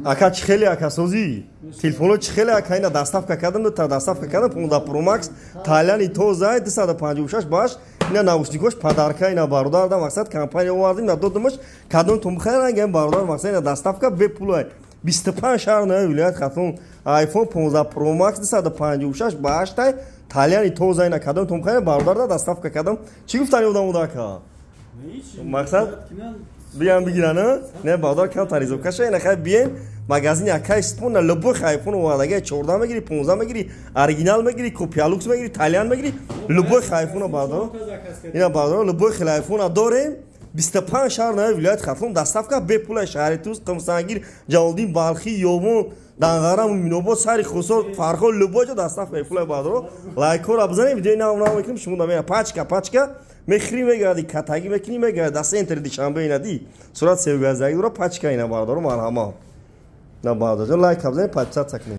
Ака чихели ака созӣ. Телефонҳо чихели ака ина доставка кардам, та доставка кардам 15 Pro Max, Тайлани тоза 256 баш. Ина наушникош падарка ина бародар да мақсад компания овардим, на додамаш кадом тум хайран гем бародар мақсад ина доставка бепулай. 25 шаҳр на вилоят хатун iPhone 15 Pro Max 256 баш тай Тайлани тоза ина кадом тум хайран бародар да доставка кардам. Чӣ гуфтани одам уда ака? Мақсад биям бигирана? Не бародар кам таризовка ша ина хай бием магазини ака испон на любой iPhone овардаги 14 мегири, 15 мегири, оригинал мегири, копия лукс мегири, Тайлан мегири, любой iPhone бародар. Ина бародар любой iPhone дорем 25 шаҳр на вилоят хатун доставка бепулай шаҳри туз қимсангир ҷалдин балхи ёбон данғарам минобод сари хусор фархо любой ҷо доставка бепулай бародар лайкора бизанем видеои нав мекунем шумо дамея пачка мехри мегади катаги мекини мегади даст интер дишанбе инади сурат севгаздагидро пачка ина бародар марҳама на бародар лайк бизанем подписаться кунем.